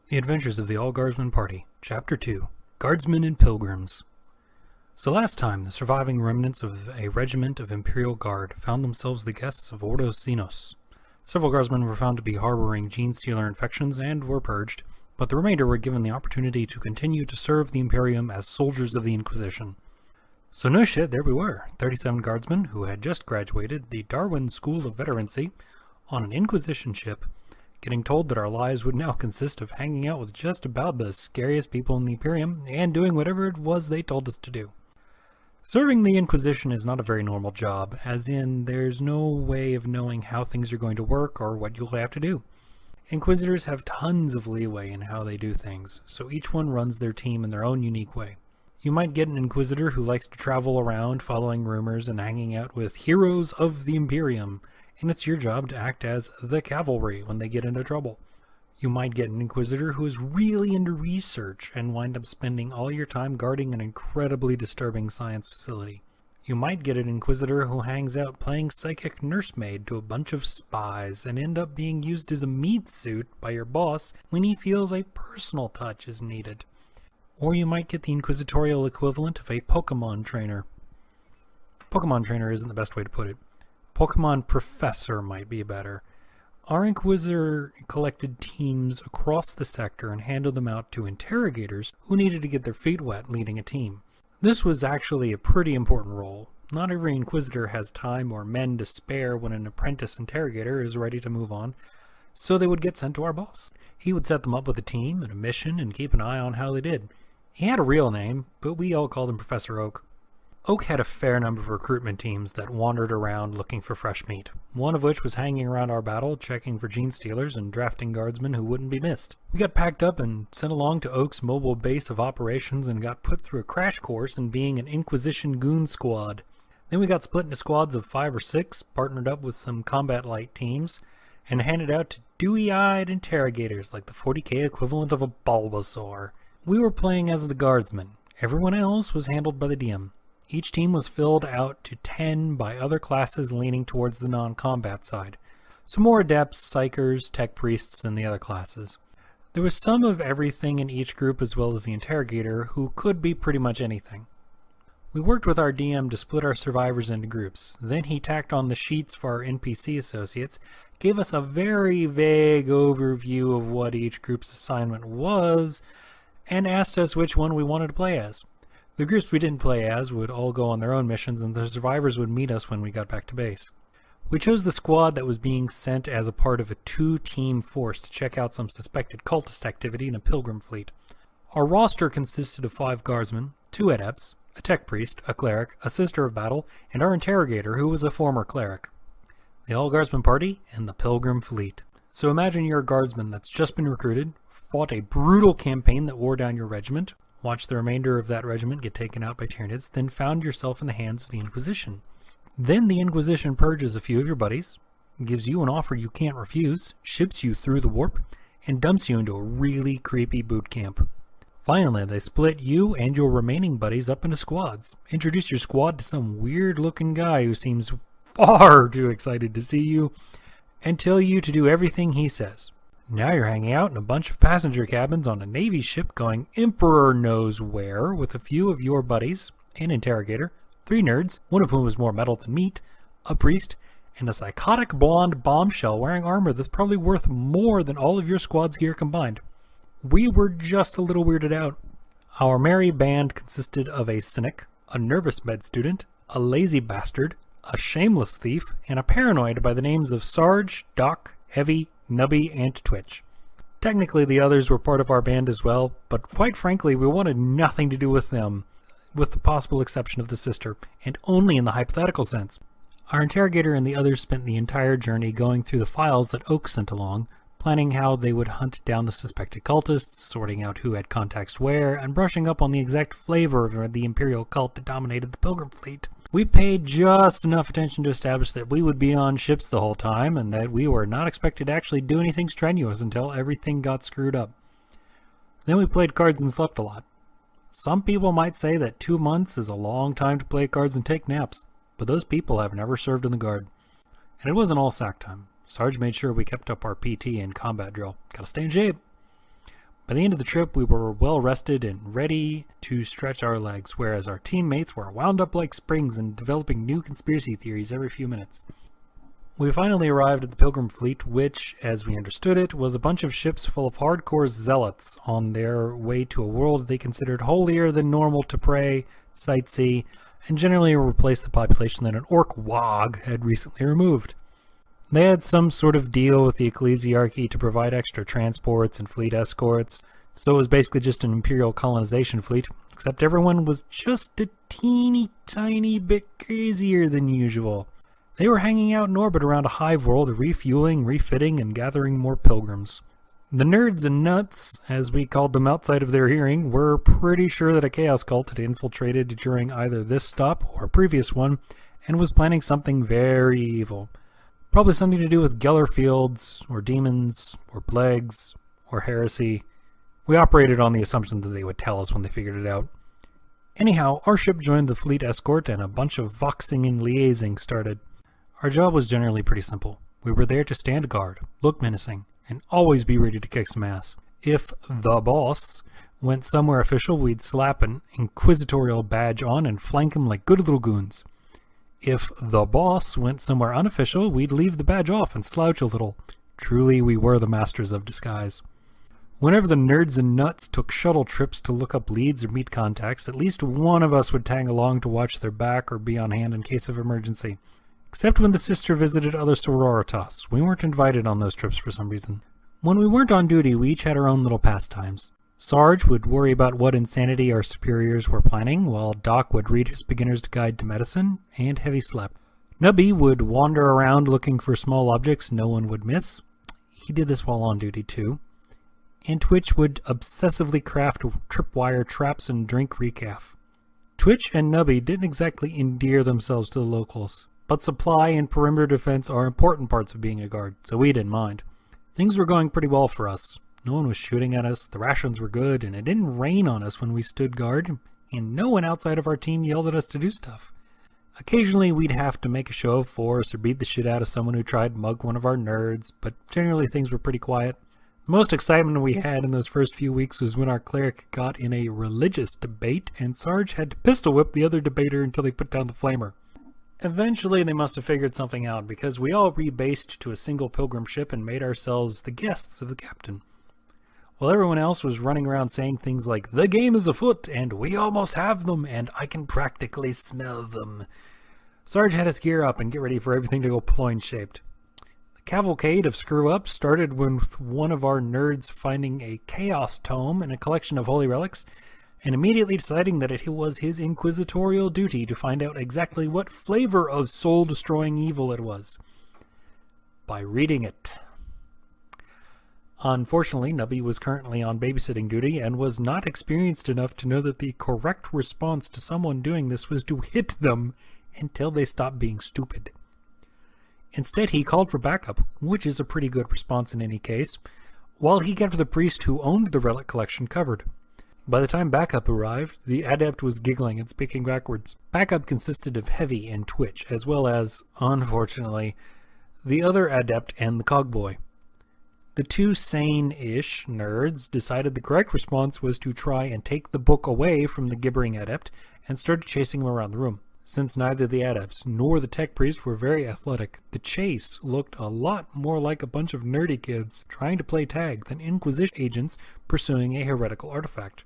The Adventures of the All-Guardsmen Party, Chapter 2, Guardsmen and Pilgrims. So last time, the surviving remnants of a regiment of Imperial Guard found themselves the guests of Ordo Sinos. Several guardsmen were found to be harboring gene-stealer infections and were purged, but the remainder were given the opportunity to continue to serve the Imperium as soldiers of the Inquisition. So no shit, there we were, 37 guardsmen who had just graduated the Darwin School of Veterancy on an Inquisition ship, getting told that our lives would now consist of hanging out with just about the scariest people in the Imperium and doing whatever it was they told us to do. Serving the Inquisition is not a very normal job, as in there's no way of knowing how things are going to work or what you'll have to do. Inquisitors have tons of leeway in how they do things, so each one runs their team in their own unique way. You might get an Inquisitor who likes to travel around following rumors and hanging out with heroes of the Imperium, and it's your job to act as the cavalry when they get into trouble. You might get an Inquisitor who is really into research and wind up spending all your time guarding an incredibly disturbing science facility. You might get an Inquisitor who hangs out playing psychic nursemaid to a bunch of spies and end up being used as a meat suit by your boss when he feels a personal touch is needed. Or you might get the inquisitorial equivalent of a Pokemon trainer. Pokemon trainer isn't the best way to put it. Pokemon professor might be better. Our Inquisitor collected teams across the sector and handed them out to interrogators who needed to get their feet wet leading a team. This was actually a pretty important role. Not every Inquisitor has time or men to spare when an apprentice interrogator is ready to move on, so they would get sent to our boss. He would set them up with a team and a mission and keep an eye on how they did. He had a real name, but we all called him Professor Oak. Oak had a fair number of recruitment teams that wandered around looking for fresh meat, one of which was hanging around our battle, checking for gene stealers and drafting guardsmen who wouldn't be missed. We got packed up and sent along to Oak's mobile base of operations and got put through a crash course in being an Inquisition goon squad. Then we got split into squads of 5 or 6, partnered up with some combat light teams, and handed out to dewy-eyed interrogators like the 40k equivalent of a Bulbasaur. We were playing as the guardsmen. Everyone else was handled by the DM. Each team was filled out to 10 by other classes leaning towards the non-combat side. So more adepts, psychers, tech priests, and the other classes. There was some of everything in each group as well as the interrogator, who could be pretty much anything. We worked with our DM to split our survivors into groups. Then he tacked on the sheets for our NPC associates, gave us a very vague overview of what each group's assignment was, and asked us which one we wanted to play as. The groups we didn't play as would all go on their own missions, and the survivors would meet us when we got back to base. We chose the squad that was being sent as a part of a 2-team force to check out some suspected cultist activity in a pilgrim fleet. Our roster consisted of 5 guardsmen, 2 adepts, a tech priest, a cleric, a sister of battle, and our interrogator, who was a former cleric. The All-Guardsmen Party and the Pilgrim Fleet. So imagine you're a guardsman that's just been recruited, fought a brutal campaign that wore down your regiment, watched the remainder of that regiment get taken out by Tyranids, then found yourself in the hands of the Inquisition. Then the Inquisition purges a few of your buddies, gives you an offer you can't refuse, ships you through the warp, and dumps you into a really creepy boot camp. Finally, they split you and your remaining buddies up into squads, introduce your squad to some weird-looking guy who seems far too excited to see you, and tell you to do everything he says. Now you're hanging out in a bunch of passenger cabins on a Navy ship going Emperor knows where with a few of your buddies, an interrogator, 3 nerds, one of whom is more metal than meat, a priest, and a psychotic blonde bombshell wearing armor that's probably worth more than all of your squad's gear combined. We were just a little weirded out. Our merry band consisted of a cynic, a nervous med student, a lazy bastard, a shameless thief, and a paranoid by the names of Sarge, Doc, Heavy, Nubby, and Twitch. Technically the others were part of our band as well, but quite frankly we wanted nothing to do with them, with the possible exception of the sister, and only in the hypothetical sense. Our interrogator and the others spent the entire journey going through the files that Oak sent along, planning how they would hunt down the suspected cultists, sorting out who had contacts where, and brushing up on the exact flavor of the Imperial cult that dominated the Pilgrim fleet. We paid just enough attention to establish that we would be on ships the whole time, and that we were not expected to actually do anything strenuous until everything got screwed up. Then we played cards and slept a lot. Some people might say that 2 months is a long time to play cards and take naps, but those people have never served in the Guard. And it wasn't all sack time. Sarge made sure we kept up our PT and combat drill. Gotta stay in shape. By the end of the trip, we were well rested and ready to stretch our legs, whereas our teammates were wound up like springs and developing new conspiracy theories every few minutes. We finally arrived at the Pilgrim fleet, which, as we understood it, was a bunch of ships full of hardcore zealots on their way to a world they considered holier than normal to pray, sightsee, and generally replace the population that an orc wog had recently removed. They had some sort of deal with the ecclesiarchy to provide extra transports and fleet escorts, so it was basically just an imperial colonization fleet, except everyone was just a teeny tiny bit crazier than usual. They were hanging out in orbit around a hive world, refueling, refitting, and gathering more pilgrims. The nerds and nuts, as we called them outside of their hearing, were pretty sure that a chaos cult had infiltrated during either this stop or a previous one, and was planning something very evil. Probably something to do with Geller fields, or demons, or plagues, or heresy. We operated on the assumption that they would tell us when they figured it out. Anyhow, our ship joined the fleet escort and a bunch of voxing and liaising started. Our job was generally pretty simple. We were there to stand guard, look menacing, and always be ready to kick some ass. If the boss went somewhere official, we'd slap an inquisitorial badge on and flank him like good little goons. If the boss went somewhere unofficial, we'd leave the badge off and slouch a little. Truly, we were the masters of disguise. Whenever the nerds and nuts took shuttle trips to look up leads or meet contacts, at least one of us would tag along to watch their back or be on hand in case of emergency. Except when the sister visited other sororitas. We weren't invited on those trips for some reason. When we weren't on duty, we each had our own little pastimes. Sarge would worry about what insanity our superiors were planning, while Doc would read his beginner's guide to medicine, and heavy slept. Nubby would wander around looking for small objects no one would miss. He did this while on duty, too. And Twitch would obsessively craft tripwire traps and drink recaf. Twitch and Nubby didn't exactly endear themselves to the locals, but supply and perimeter defense are important parts of being a guard, so we didn't mind. Things were going pretty well for us. No one was shooting at us, the rations were good, and it didn't rain on us when we stood guard, and no one outside of our team yelled at us to do stuff. Occasionally we'd have to make a show of force or beat the shit out of someone who tried to mug one of our nerds, but generally things were pretty quiet. The most excitement we had in those first few weeks was when our cleric got in a religious debate, and Sarge had to pistol whip the other debater until they put down the flamer. Eventually they must have figured something out, because we all rebased to a single pilgrim ship and made ourselves the guests of the captain. While everyone else was running around saying things like, "The game is afoot," and "We almost have them," and "I can practically smell them," Sarge had us gear up and get ready for everything to go ploin-shaped. The cavalcade of screw-ups started with one of our nerds finding a chaos tome and a collection of holy relics, and immediately deciding that it was his inquisitorial duty to find out exactly what flavor of soul-destroying evil it was. By reading it. Unfortunately, Nubby was currently on babysitting duty and was not experienced enough to know that the correct response to someone doing this was to hit them until they stopped being stupid. Instead, he called for backup, which is a pretty good response in any case, while he kept the priest who owned the relic collection covered. By the time backup arrived, the adept was giggling and speaking backwards. Backup consisted of Heavy and Twitch, as well as, unfortunately, the other adept and the cogboy. The two sane-ish nerds decided the correct response was to try and take the book away from the gibbering adept and started chasing him around the room. Since neither the adepts nor the tech priest were very athletic, the chase looked a lot more like a bunch of nerdy kids trying to play tag than Inquisition agents pursuing a heretical artifact.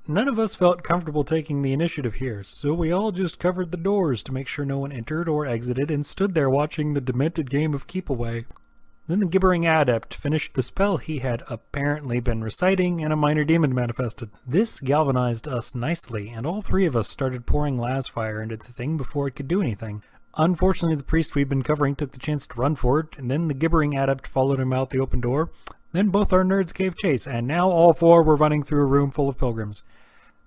None of us felt comfortable taking the initiative here, so we all just covered the doors to make sure no one entered or exited and stood there watching the demented game of keep away. Then the gibbering adept finished the spell he had apparently been reciting, and a minor demon manifested. This galvanized us nicely, and all three of us started pouring las fire into the thing before it could do anything. Unfortunately, the priest we'd been covering took the chance to run for it, and then the gibbering adept followed him out the open door. Then both our nerds gave chase, and now all four were running through a room full of pilgrims.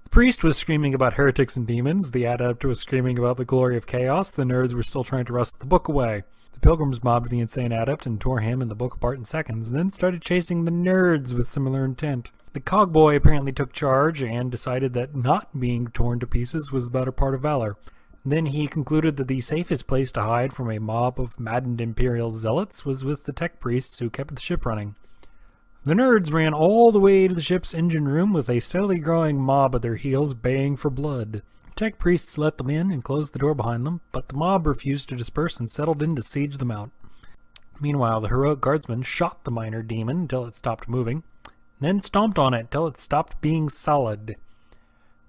The priest was screaming about heretics and demons, the adept was screaming about the glory of chaos, the nerds were still trying to wrestle the book away. The pilgrims mobbed the insane adept and tore him and the book apart in seconds, and then started chasing the nerds with similar intent. The cogboy apparently took charge and decided that not being torn to pieces was the better part of valor. Then he concluded that the safest place to hide from a mob of maddened imperial zealots was with the tech priests who kept the ship running. The nerds ran all the way to the ship's engine room with a steadily growing mob at their heels baying for blood. Tech priests let them in and closed the door behind them, but the mob refused to disperse and settled in to siege them out. Meanwhile, the heroic guardsmen shot the minor demon until it stopped moving, then stomped on it till it stopped being solid.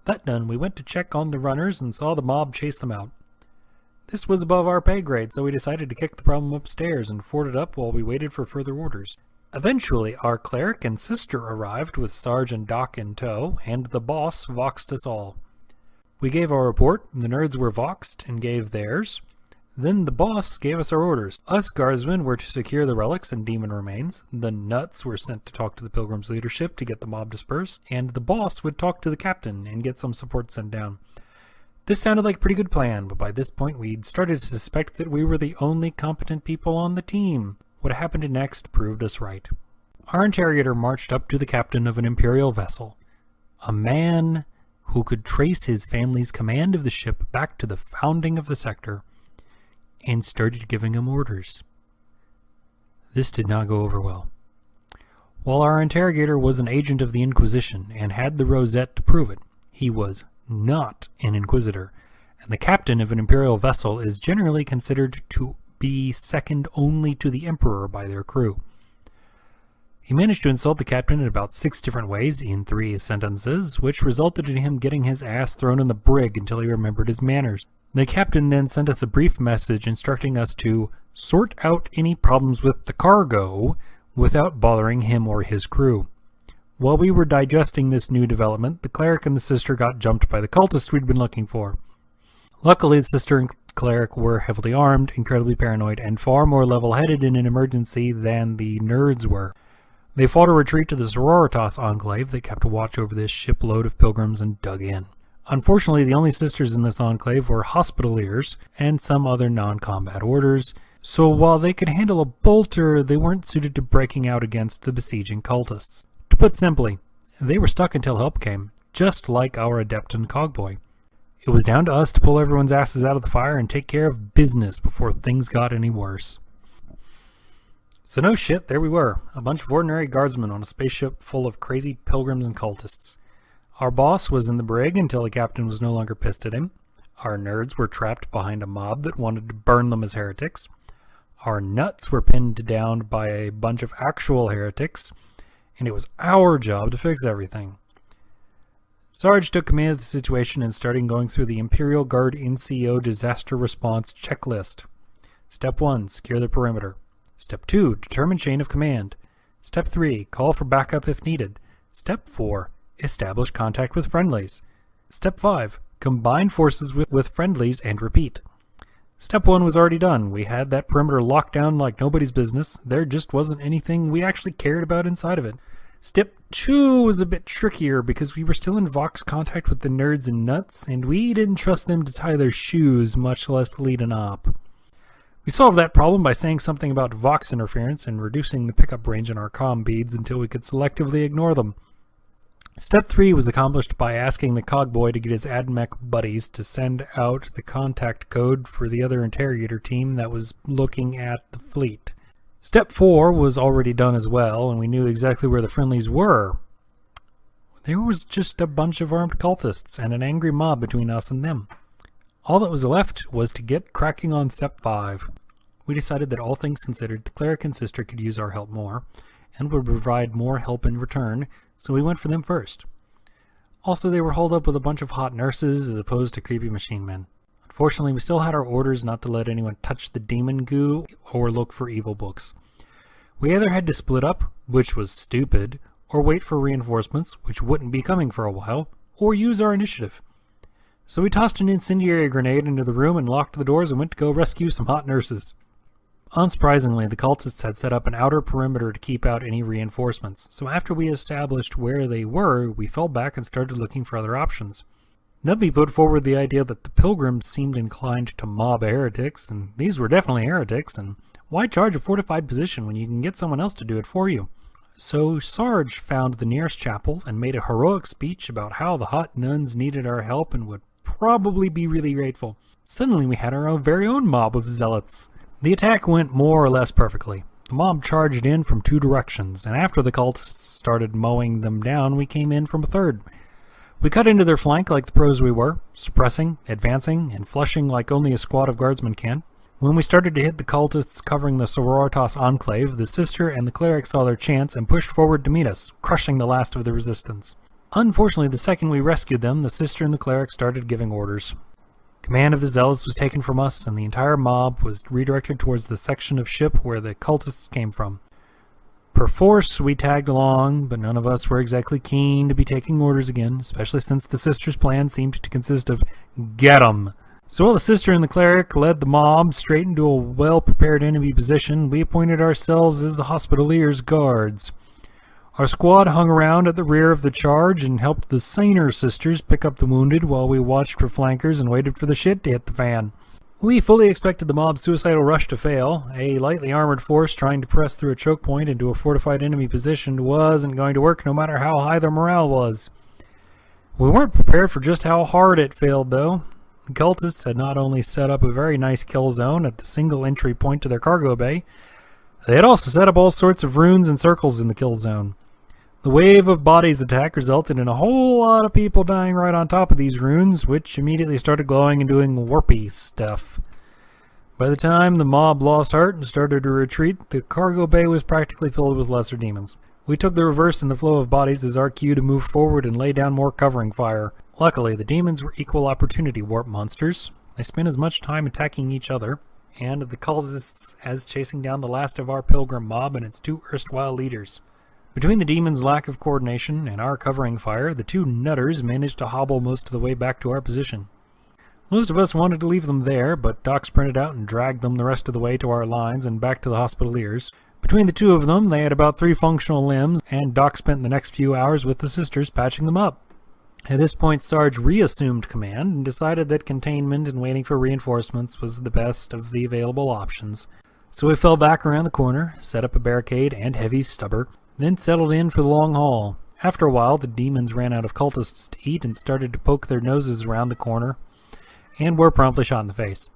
That done, we went to check on the runners and saw the mob chase them out. This was above our pay grade, so we decided to kick the problem upstairs and fort it up while we waited for further orders. Eventually, our cleric and sister arrived with Sarge and Doc in tow, and the boss voxed us all. We gave our report, the nerds were voxed and gave theirs. Then the boss gave us our orders. Us guardsmen were to secure the relics and demon remains. The nuts were sent to talk to the Pilgrims leadership to get the mob dispersed, and the boss would talk to the captain and get some support sent down. This sounded like a pretty good plan, but by this point we'd started to suspect that we were the only competent people on the team. What happened next proved us right. Our interrogator marched up to the captain of an imperial vessel, a man who could trace his family's command of the ship back to the founding of the sector, and started giving him orders. This did not go over well. While our interrogator was an agent of the Inquisition and had the rosette to prove it, he was not an inquisitor, and the captain of an imperial vessel is generally considered to be second only to the emperor by their crew. He managed to insult the captain in about 6 different ways in 3 sentences, which resulted in him getting his ass thrown in the brig until he remembered his manners. The captain then sent us a brief message instructing us to sort out any problems with the cargo without bothering him or his crew. While we were digesting this new development, the cleric and the sister got jumped by the cultists we'd been looking for. Luckily, the sister and cleric were heavily armed, incredibly paranoid, and far more level-headed in an emergency than the nerds were. They fought a retreat to the Sororitas enclave that kept watch over this shipload of pilgrims and dug in. Unfortunately, the only sisters in this enclave were hospitaliers and some other non-combat orders, so while they could handle a bolter, they weren't suited to breaking out against the besieging cultists. To put simply, they were stuck until help came, just like our adept and cogboy. It was down to us to pull everyone's asses out of the fire and take care of business before things got any worse. So no shit, there we were, a bunch of ordinary guardsmen on a spaceship full of crazy pilgrims and cultists. Our boss was in the brig until the captain was no longer pissed at him. Our nerds were trapped behind a mob that wanted to burn them as heretics. Our nuts were pinned down by a bunch of actual heretics, and it was our job to fix everything. Sarge took command of the situation and started going through the Imperial Guard NCO disaster response checklist. Step 1, secure the perimeter. Step 2, determine chain of command. Step 3, call for backup if needed. Step 4, establish contact with friendlies. Step 5, combine forces with friendlies and repeat. Step 1 was already done. We had that perimeter locked down like nobody's business. There just wasn't anything we actually cared about inside of it. Step 2 was a bit trickier because we were still in Vox contact with the nerds and nuts, and we didn't trust them to tie their shoes, much less lead an op. We solved that problem by saying something about Vox interference and reducing the pickup range in our comm beads until we could selectively ignore them. Step 3 was accomplished by asking the cogboy to get his AdMech buddies to send out the contact code for the other interrogator team that was looking at the fleet. Step 4 was already done as well, and we knew exactly where the friendlies were. There was just a bunch of armed cultists and an angry mob between us and them. All that was left was to get cracking on Step 5. We decided that all things considered, the cleric and sister could use our help more, and would provide more help in return, so we went for them first. Also, they were holed up with a bunch of hot nurses as opposed to creepy machine men. Unfortunately, we still had our orders not to let anyone touch the demon goo or look for evil books. We either had to split up, which was stupid, or wait for reinforcements, which wouldn't be coming for a while, or use our initiative. So we tossed an incendiary grenade into the room and locked the doors and went to go rescue some hot nurses. Unsurprisingly, the cultists had set up an outer perimeter to keep out any reinforcements, so after we established where they were, we fell back and started looking for other options. Nubby put forward the idea that the Pilgrims seemed inclined to mob heretics, and these were definitely heretics, and why charge a fortified position when you can get someone else to do it for you? So Sarge found the nearest chapel and made a heroic speech about how the hot nuns needed our help and would probably be really grateful. Suddenly we had our very own mob of zealots. The attack went more or less perfectly. The mob charged in from 2 directions, and after the cultists started mowing them down, we came in from a 3rd. We cut into their flank like the pros we were, suppressing, advancing, and flushing like only a squad of guardsmen can. When we started to hit the cultists covering the Sororitas enclave, the sister and the cleric saw their chance and pushed forward to meet us, crushing the last of the resistance. Unfortunately, the second we rescued them, the sister and the cleric started giving orders. Command of the zealots was taken from us, and the entire mob was redirected towards the section of ship where the cultists came from. Perforce, we tagged along, but none of us were exactly keen to be taking orders again, especially since the sister's plan seemed to consist of get 'em. So while the sister and the cleric led the mob straight into a well-prepared enemy position, we appointed ourselves as the Hospitaliers' guards. Our squad hung around at the rear of the charge and helped the saner sisters pick up the wounded while we watched for flankers and waited for the shit to hit the fan. We fully expected the mob's suicidal rush to fail. A lightly armored force trying to press through a choke point into a fortified enemy position wasn't going to work no matter how high their morale was. We weren't prepared for just how hard it failed, though. The cultists had not only set up a very nice kill zone at the single entry point to their cargo bay, they had also set up all sorts of runes and circles in the kill zone. The wave of bodies attack resulted in a whole lot of people dying right on top of these runes, which immediately started glowing and doing warpy stuff. By the time the mob lost heart and started to retreat, the cargo bay was practically filled with lesser demons. We took the reverse in the flow of bodies as our cue to move forward and lay down more covering fire. Luckily, the demons were equal opportunity warp monsters. They spent as much time attacking each other, and the cultists as chasing down the last of our pilgrim mob and its 2 erstwhile leaders. Between the demons' lack of coordination and our covering fire, the 2 nutters managed to hobble most of the way back to our position. Most of us wanted to leave them there, but Doc sprinted out and dragged them the rest of the way to our lines and back to the Hospitaliers. Between the 2 of them, they had about 3 functional limbs, and Doc spent the next few hours with the sisters patching them up. At this point, Sarge reassumed command and decided that containment and waiting for reinforcements was the best of the available options. So we fell back around the corner, set up a barricade and heavy stubber, then settled in for the long haul. After a while, the demons ran out of cultists to eat and started to poke their noses around the corner, and were promptly shot in the face.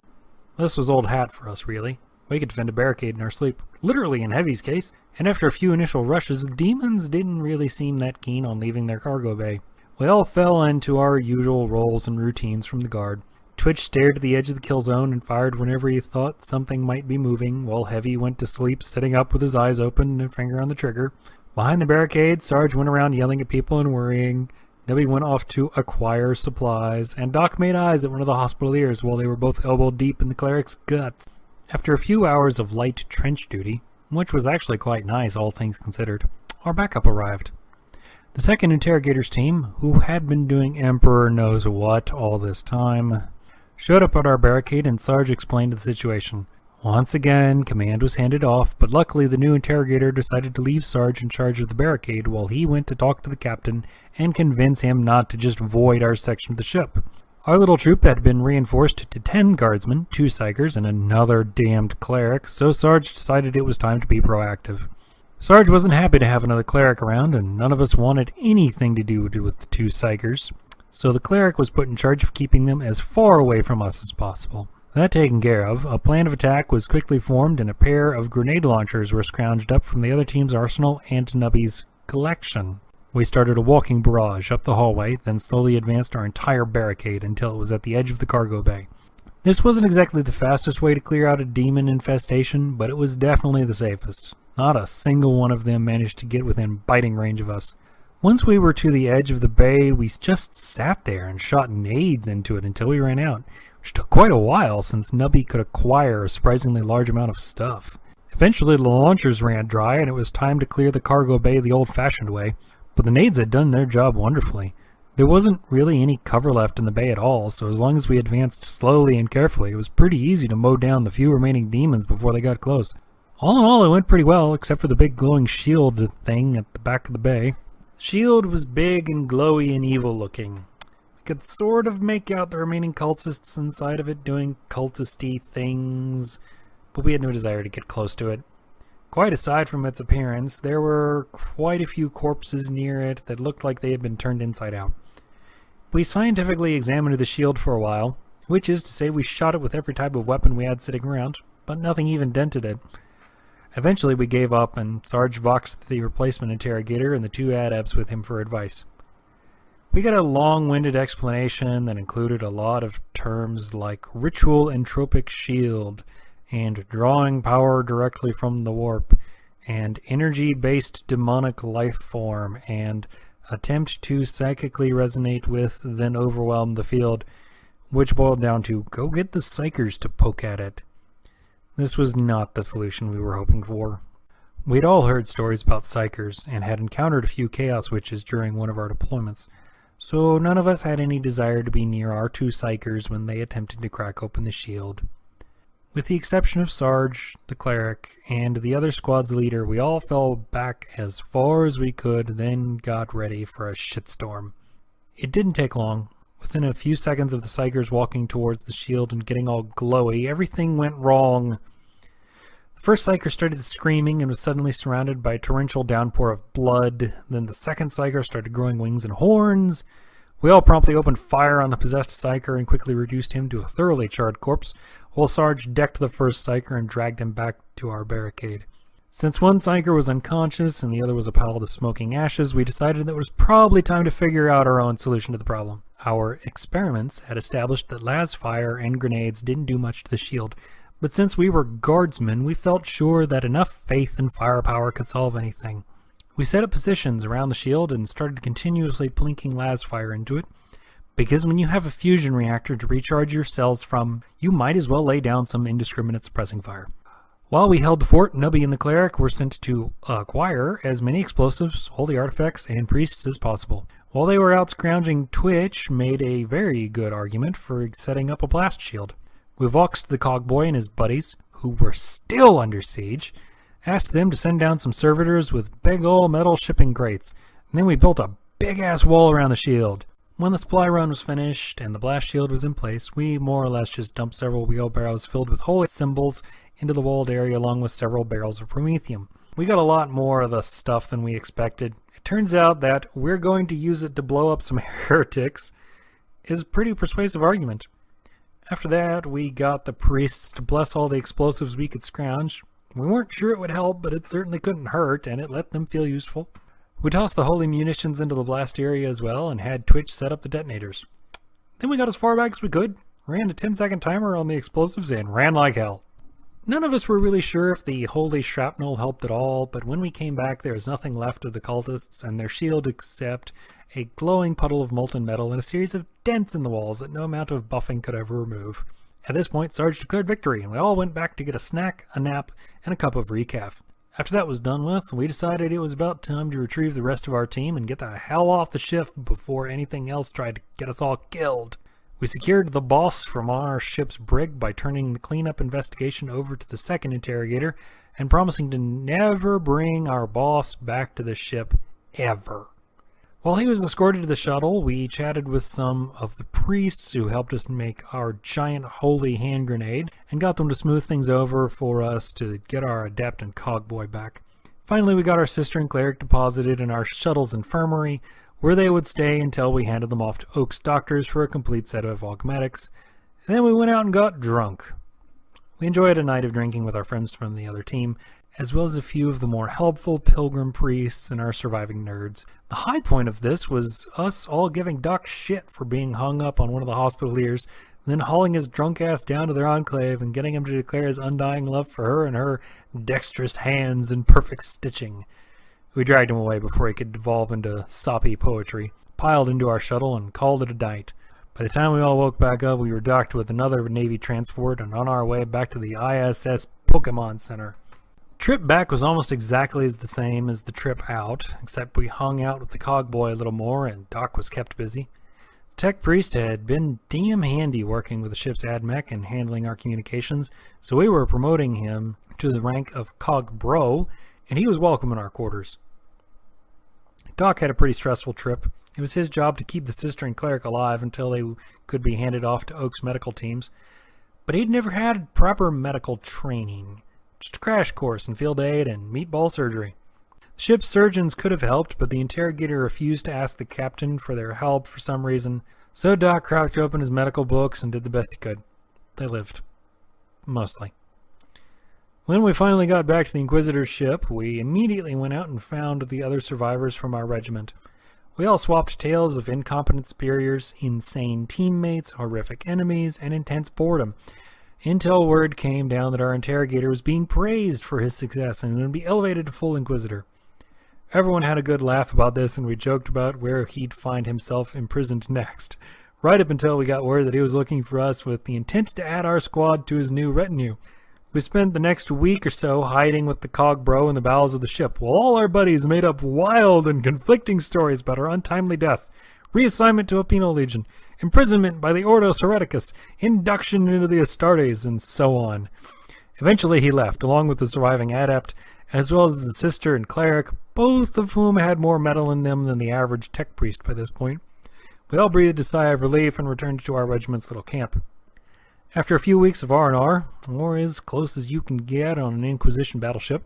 This was old hat for us, really. We could defend a barricade in our sleep, literally in Heavy's case, and after a few initial rushes, the demons didn't really seem that keen on leaving their cargo bay. We all fell into our usual roles and routines from the guard. Twitch stared to the edge of the kill zone and fired whenever he thought something might be moving, while Heavy went to sleep sitting up with his eyes open and a finger on the trigger. Behind the barricade, Sarge went around yelling at people and worrying. Debbie went off to acquire supplies, and Doc made eyes at one of the Hospitaliers while they were both elbow deep in the cleric's guts. After a few hours of light trench duty, which was actually quite nice all things considered, our backup arrived. The second interrogators team, who had been doing Emperor knows what all this time, showed up at our barricade and Sarge explained the situation. Once again, command was handed off, but luckily the new interrogator decided to leave Sarge in charge of the barricade while he went to talk to the captain and convince him not to just void our section of the ship. Our little troop had been reinforced to 10 guardsmen, 2 psychers, and another damned cleric, so Sarge decided it was time to be proactive. Sarge wasn't happy to have another cleric around, and none of us wanted anything to do with the 2 psychers, so the cleric was put in charge of keeping them as far away from us as possible. That taken care of, a plan of attack was quickly formed and a pair of grenade launchers were scrounged up from the other team's arsenal and Nubby's collection. We started a walking barrage up the hallway, then slowly advanced our entire barricade until it was at the edge of the cargo bay. This wasn't exactly the fastest way to clear out a demon infestation, but it was definitely the safest. Not a single one of them managed to get within biting range of us. Once we were to the edge of the bay, we just sat there and shot nades into it until we ran out, which took quite a while since Nubby could acquire a surprisingly large amount of stuff. Eventually the launchers ran dry and it was time to clear the cargo bay the old-fashioned way, but the nades had done their job wonderfully. There wasn't really any cover left in the bay at all, so as long as we advanced slowly and carefully, it was pretty easy to mow down the few remaining demons before they got close. All in all, it went pretty well, except for the big glowing shield thing at the back of the bay. The shield was big and glowy and evil looking. We could sort of make out the remaining cultists inside of it doing cultisty things, but we had no desire to get close to it. Quite aside from its appearance, there were quite a few corpses near it that looked like they had been turned inside out. We scientifically examined the shield for a while, which is to say we shot it with every type of weapon we had sitting around, but nothing even dented it. Eventually we gave up and Sarge voxed the replacement interrogator and the 2 adepts with him for advice. We got a long-winded explanation that included a lot of terms like ritual entropic shield and drawing power directly from the warp and energy-based demonic life form and attempt to psychically resonate with, then overwhelm the field, which boiled down to go get the psychers to poke at it. This was not the solution we were hoping for. We'd all heard stories about psychers and had encountered a few chaos witches during one of our deployments, so none of us had any desire to be near our 2 psychers when they attempted to crack open the shield. With the exception of Sarge, the cleric, and the other squad's leader, we all fell back as far as we could, then got ready for a shitstorm. It didn't take long. Within a few seconds of the psychers walking towards the shield and getting all glowy, everything went wrong. The first psyker started screaming and was suddenly surrounded by a torrential downpour of blood. Then the second psyker started growing wings and horns. We all promptly opened fire on the possessed psyker and quickly reduced him to a thoroughly charred corpse, while Sarge decked the first psyker and dragged him back to our barricade. Since one psyker was unconscious and the other was a pile of smoking ashes, we decided that it was probably time to figure out our own solution to the problem. Our experiments had established that las fire and grenades didn't do much to the shield, but since we were guardsmen, we felt sure that enough faith and firepower could solve anything. We set up positions around the shield and started continuously plinking las fire into it, because when you have a fusion reactor to recharge your cells from, you might as well lay down some indiscriminate suppressing fire. While we held the fort, Nubby and the cleric were sent to acquire as many explosives, holy artifacts, and priests as possible. While they were out scrounging, Twitch made a very good argument for setting up a blast shield. We voxed the cogboy and his buddies, who were still under siege, asked them to send down some servitors with big ol' metal shipping crates, and then we built a big-ass wall around the shield. When the supply run was finished and the blast shield was in place, we more or less just dumped several wheelbarrows filled with holy symbols into the walled area along with several barrels of promethium. We got a lot more of the stuff than we expected. It turns out that we're going to use it to blow up some heretics is a pretty persuasive argument. After that, we got the priests to bless all the explosives we could scrounge. We weren't sure it would help, but it certainly couldn't hurt, and it let them feel useful. We tossed the holy munitions into the blast area as well and had Twitch set up the detonators. Then we got as far back as we could, ran a 10-second timer on the explosives, and ran like hell. None of us were really sure if the holy shrapnel helped at all, but when we came back there was nothing left of the cultists and their shield except a glowing puddle of molten metal and a series of dents in the walls that no amount of buffing could ever remove. At this point, Sarge declared victory, and we all went back to get a snack, a nap, and a cup of recaf. After that was done with, we decided it was about time to retrieve the rest of our team and get the hell off the ship before anything else tried to get us all killed. We secured the boss from our ship's brig by turning the cleanup investigation over to the second interrogator and promising to never bring our boss back to the ship, ever. While he was escorted to the shuttle, we chatted with some of the priests who helped us make our giant holy hand grenade and got them to smooth things over for us to get our adept and cogboy back. Finally, we got our sister and cleric deposited in our shuttle's infirmary, where they would stay until we handed them off to Oak's doctors for a complete set of augmetics. And then we went out and got drunk. We enjoyed a night of drinking with our friends from the other team, as well as a few of the more helpful pilgrim priests and our surviving nerds. The high point of this was us all giving Doc shit for being hung up on one of the hospitaliers, then hauling his drunk ass down to their enclave and getting him to declare his undying love for her and her dexterous hands and perfect stitching. We dragged him away before he could devolve into soppy poetry, piled into our shuttle, and called it a night. By the time we all woke back up, we were docked with another Navy transport and on our way back to the ISS Pokemon Center. The trip back was almost exactly the same as the trip out, except we hung out with the cogboy a little more and Doc was kept busy. The tech priest had been damn handy working with the ship's admech and handling our communications, so we were promoting him to the rank of Cog Bro, and he was welcome in our quarters. Doc had a pretty stressful trip. It was his job to keep the sister and cleric alive until they could be handed off to Oak's medical teams, but he'd never had proper medical training. Just a crash course in field aid and meatball surgery. The ship's surgeons could have helped, but the interrogator refused to ask the captain for their help for some reason, so Doc crouched open his medical books and did the best he could. They lived. Mostly. When we finally got back to the Inquisitor's ship, we immediately went out and found the other survivors from our regiment. We all swapped tales of incompetent superiors, insane teammates, horrific enemies, and intense boredom, until word came down that our interrogator was being praised for his success and would be elevated to full Inquisitor. Everyone had a good laugh about this, and we joked about where he'd find himself imprisoned next, right up until we got word that he was looking for us with the intent to add our squad to his new retinue. We spent the next week or so hiding with the cog bro in the bowels of the ship, while all our buddies made up wild and conflicting stories about our untimely death, reassignment to a penal legion, imprisonment by the Ordos Hereticus, induction into the Astartes, and so on. Eventually he left, along with the surviving adept, as well as the sister and cleric, both of whom had more metal in them than the average tech priest by this point. We all breathed a sigh of relief and returned to our regiment's little camp. After a few weeks of R&R, or as close as you can get on an Inquisition battleship,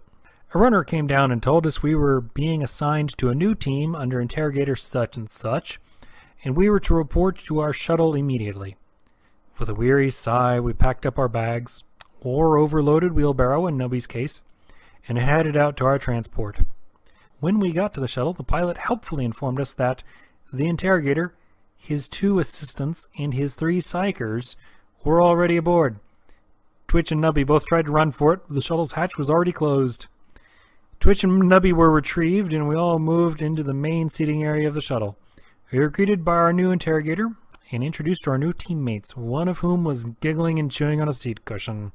a runner came down and told us we were being assigned to a new team under interrogator such and such, and we were to report to our shuttle immediately. With a weary sigh, we packed up our bags, or overloaded wheelbarrow in Nubby's case, and headed out to our transport. When we got to the shuttle, the pilot helpfully informed us that the interrogator, his 2 assistants, and his 3 psychers were already aboard. Twitch and Nubby both tried to run for it, but the shuttle's hatch was already closed. Twitch and Nubby were retrieved, and we all moved into the main seating area of the shuttle. We were greeted by our new interrogator and introduced to our new teammates, one of whom was giggling and chewing on a seat cushion.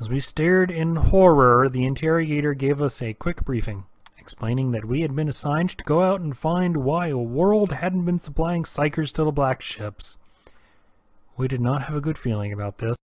As we stared in horror, the interrogator gave us a quick briefing, explaining that we had been assigned to go out and find why a world hadn't been supplying psychers to the black ships. We did not have a good feeling about this.